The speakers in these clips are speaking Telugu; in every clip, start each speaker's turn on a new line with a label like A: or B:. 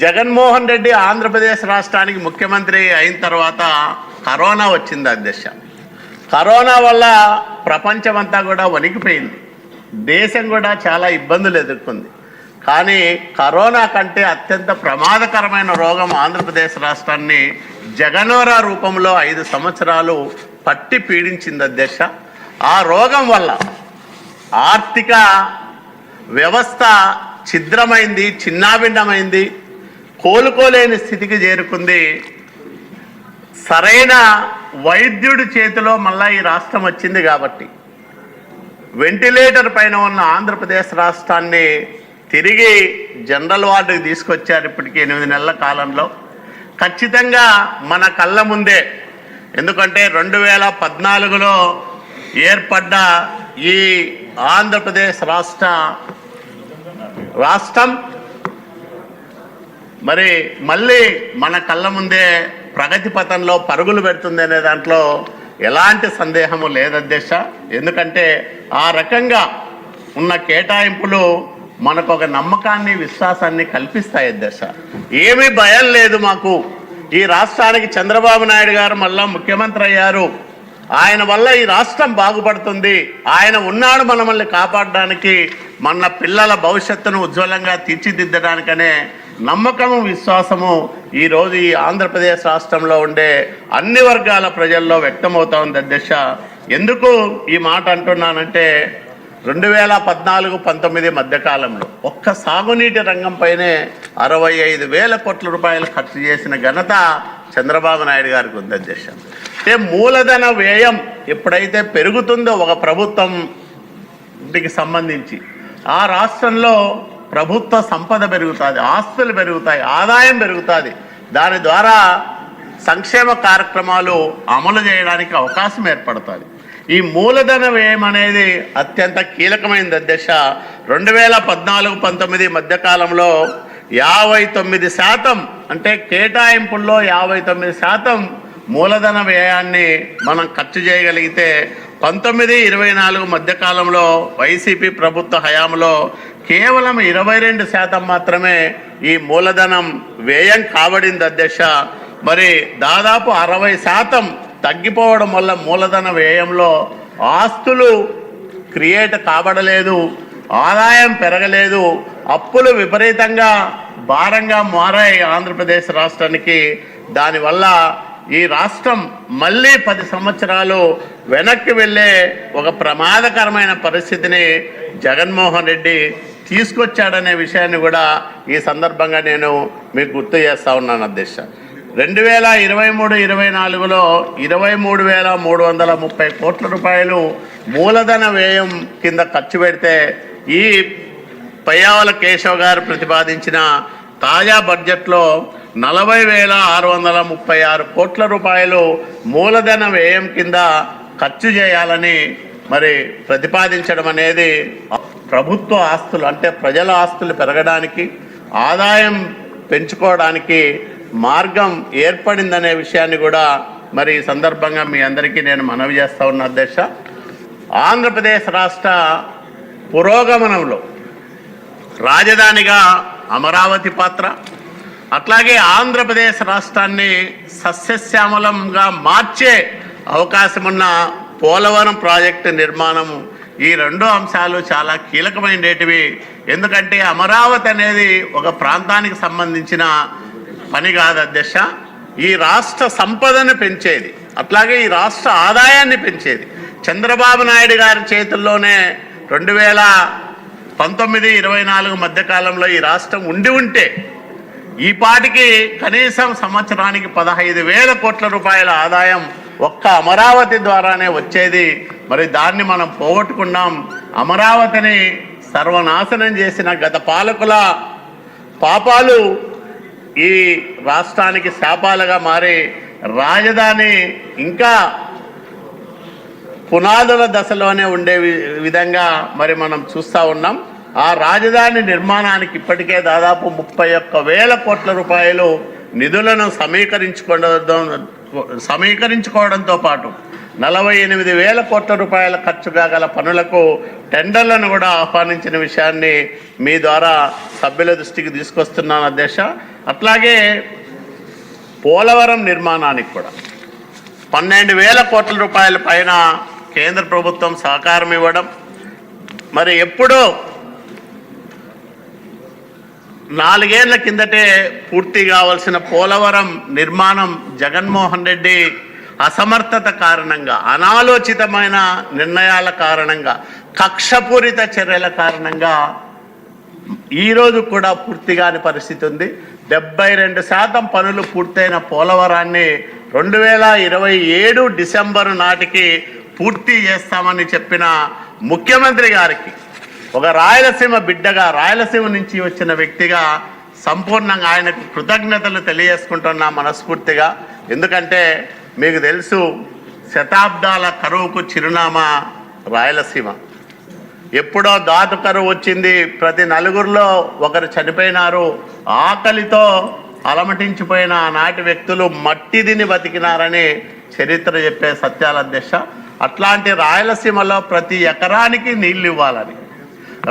A: జగన్మోహన్ రెడ్డి ఆంధ్రప్రదేశ్ రాష్ట్రానికి ముఖ్యమంత్రి అయిన తర్వాత కరోనా వచ్చింది అధ్యక్ష. కరోనా వల్ల ప్రపంచమంతా కూడా వణికిపోయింది, దేశం కూడా చాలా ఇబ్బందులు ఎదుర్కొంది. కానీ కరోనా కంటే అత్యంత ప్రమాదకరమైన రోగం ఆంధ్రప్రదేశ్ రాష్ట్రాన్ని జగనోరా రూపంలో 5 సంవత్సరాలు పట్టి పీడించింది అధ్యక్ష. ఆ రోగం వల్ల ఆర్థిక వ్యవస్థ ఛిద్రమైంది, చిన్నాభిన్నమైంది, కోలుకోలేని స్థితికి చేరుకుంది. సరైన వైద్యుడి చేతిలో మళ్ళా ఈ రాష్ట్రం వచ్చింది కాబట్టి వెంటిలేటర్ పైన ఉన్న ఆంధ్రప్రదేశ్ రాష్ట్రాన్ని తిరిగి జనరల్ వార్డుకి తీసుకొచ్చారు. ఇప్పటికీ 8 నెలల కాలంలో ఖచ్చితంగా మన కళ్ళ ముందే, ఎందుకంటే 2014లో ఏర్పడ్డ ఈ ఆంధ్రప్రదేశ్ రాష్ట్రం మరి మళ్ళీ మన కళ్ళ ముందే ప్రగతి పథంలో పరుగులు పెడుతుంది అనే దాంట్లో ఎలాంటి సందేహము లేదు అధ్యక్ష. ఎందుకంటే ఆ రకంగా ఉన్న కేటాయింపులు మనకు ఒక నమ్మకాన్ని, విశ్వాసాన్ని కల్పిస్తాయి అధ్యక్ష. ఏమీ భయం లేదు మాకు. ఈ రాష్ట్రానికి చంద్రబాబు నాయుడు గారు మళ్ళా ముఖ్యమంత్రి అయ్యారు, ఆయన వల్ల ఈ రాష్ట్రం బాగుపడుతుంది, ఆయన ఉన్నాడు మనల్ని కాపాడడానికి, మన పిల్లల భవిష్యత్తును ఉజ్వలంగా తీర్చిదిద్దడానికనే నమ్మకము, విశ్వాసము ఈరోజు ఈ ఆంధ్రప్రదేశ్ రాష్ట్రంలో ఉండే అన్ని వర్గాల ప్రజల్లో వ్యక్తమవుతా ఉంది అధ్యక్ష. ఎందుకు ఈ మాట అంటున్నానంటే 2014-19 మధ్యకాలంలో ఒక్క సాగునీటి రంగంపైనే 65,000 కోట్ల రూపాయలు ఖర్చు చేసిన ఘనత చంద్రబాబు నాయుడు గారికి ఉంది అధ్యక్ష. అంటే మూలధన వ్యయం ఎప్పుడైతే పెరుగుతుందో ఒక ప్రభుత్వంకి సంబంధించి ఆ రాష్ట్రంలో ప్రభుత్వ సంపద పెరుగుతుంది, ఆస్తులు పెరుగుతాయి, ఆదాయం పెరుగుతుంది. దాని ద్వారా సంక్షేమ కార్యక్రమాలు అమలు చేయడానికి అవకాశం ఏర్పడుతుంది. ఈ మూలధన వ్యయం అనేది అత్యంత కీలకమైనది అధ్యక్ష. 2014-19 మధ్యకాలంలో 59% అంటే కేటాయింపుల్లో 59% మూలధన వ్యయాన్ని మనం ఖర్చు చేయగలిగితే 19-24 మధ్యకాలంలో వైసీపీ ప్రభుత్వ హయాంలో కేవలం 22% మాత్రమే ఈ మూలధనం వ్యయం కాబడింది అధ్యక్ష. మరి దాదాపు 60% తగ్గిపోవడం వల్ల మూలధన వ్యయంలో ఆస్తులు క్రియేట్ కాబడలేదు, ఆదాయం పెరగలేదు, అప్పులు విపరీతంగా భారంగా మారాయి ఆంధ్రప్రదేశ్ రాష్ట్రానికి. దానివల్ల ఈ రాష్ట్రం మళ్ళీ 10 సంవత్సరాలు వెనక్కి వెళ్ళే ఒక ప్రమాదకరమైన పరిస్థితిని జగన్మోహన్ రెడ్డి తీసుకొచ్చాడనే విషయాన్ని కూడా ఈ సందర్భంగా నేను మీకు గుర్తు చేస్తా ఉన్నాను అధ్యక్ష. 2023-24లో 23,330 కోట్ల రూపాయలు మూలధన వ్యయం కింద ఖర్చు పెడితే ఈ పయ్యావుల కేశవ్ గారు ప్రతిపాదించిన తాజా బడ్జెట్లో 40,636 కోట్ల రూపాయలు మూలధన వ్యయం కింద ఖర్చు చేయాలని మరి ప్రతిపాదించడం అనేది ప్రభుత్వ ఆస్తులు అంటే ప్రజల ఆస్తులు పెరగడానికి, ఆదాయం పెంచుకోవడానికి మార్గం ఏర్పడిందనే విషయాన్ని కూడా మరి ఈ సందర్భంగా మీ అందరికీ నేను మనవి చేస్తా ఉన్నా అధ్యక్ష. ఆంధ్రప్రదేశ్ రాష్ట్ర పురోగమనంలో రాజధానిగా అమరావతి పాత్ర, అట్లాగే ఆంధ్రప్రదేశ్ రాష్ట్రాన్ని సస్యశ్యామలంగా మార్చే అవకాశం ఉన్న పోలవరం ప్రాజెక్టు నిర్మాణము, ఈ 2 అంశాలు చాలా కీలకమైనటివి. ఎందుకంటే అమరావతి అనేది ఒక ప్రాంతానికి సంబంధించిన పని కాదు అధ్యక్ష, ఈ రాష్ట్ర సంపదను పెంచేది, అట్లాగే ఈ రాష్ట్ర ఆదాయాన్ని పెంచేది. చంద్రబాబు నాయుడు గారి చేతుల్లోనే 2019-24 మధ్యకాలంలో ఈ రాష్ట్రం ఉంటే ఈ పాటికి కనీసం సంవత్సరానికి 15,000 కోట్ల రూపాయల ఆదాయం ఒక్క అమరావతి ద్వారానే వచ్చేది. మరి దాన్ని మనం పోగొట్టుకున్నాం. అమరావతిని సర్వనాశనం చేసిన గత పాలకుల పాపాలు ఈ రాష్ట్రానికి శాపాలుగా మారి రాజధాని ఇంకా పునాదుల దశలోనే ఉండే విధంగా మరి మనం చూస్తూ ఉన్నాం. ఆ రాజధాని నిర్మాణానికి ఇప్పటికే దాదాపు 31,000 కోట్ల రూపాయలు నిధులను సమీకరించుకోవడం సమీకరించుకోవడంతో పాటు 48,000 కోట్ల రూపాయల ఖర్చు కాగల పనులకు టెండర్లను కూడా ఆహ్వానించిన విషయాన్ని మీ ద్వారా సభ్యుల దృష్టికి తీసుకొస్తున్నాను అధ్యక్ష. అట్లాగే పోలవరం నిర్మాణానికి కూడా 12,000 కోట్ల రూపాయల పైన కేంద్ర ప్రభుత్వం సహకారం ఇవ్వడం, మరి ఎప్పుడో 4 ఏళ్ల కిందటే పూర్తి కావాల్సిన పోలవరం నిర్మాణం జగన్మోహన్ రెడ్డి అసమర్థత కారణంగా, అనాలోచితమైన నిర్ణయాల కారణంగా, కక్షపూరిత చర్యల కారణంగా ఈరోజు కూడా పూర్తి కాని పరిస్థితి ఉంది. 72% పనులు పూర్తయిన పోలవరాన్ని 2027 డిసెంబరు నాటికి పూర్తి చేస్తామని చెప్పిన ముఖ్యమంత్రి గారికి ఒక రాయలసీమ బిడ్డగా, రాయలసీమ నుంచి వచ్చిన వ్యక్తిగా సంపూర్ణంగా ఆయనకు కృతజ్ఞతలు తెలియజేసుకుంటున్నా మనస్ఫూర్తిగా. ఎందుకంటే మీకు తెలుసు, శతాబ్దాల కరువుకు చిరునామా రాయలసీమ. ఎప్పుడో దాటు కరువు వచ్చింది, ప్రతి నలుగురిలో ఒకరు చనిపోయినారు, ఆకలితో అలమటించిపోయిన ఆనాటి వ్యక్తులు మట్టి తిని బతికినారని చరిత్ర చెప్పే సత్యాల అధ్యక్ష. అట్లాంటి రాయలసీమలో ప్రతి ఎకరానికి నీళ్ళు ఇవ్వాలని,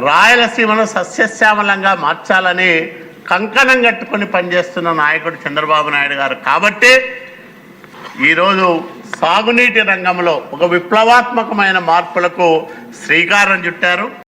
A: రాయలసీమను సస్యశ్యామలంగా మార్చాలని కంకణం కట్టుకొని పనిచేస్తున్న నాయకుడు చంద్రబాబు నాయుడు గారు. కాబట్టి ఈరోజు సాగునీటి రంగంలో ఒక విప్లవాత్మకమైన మార్పులకు శ్రీకారం చుట్టారు.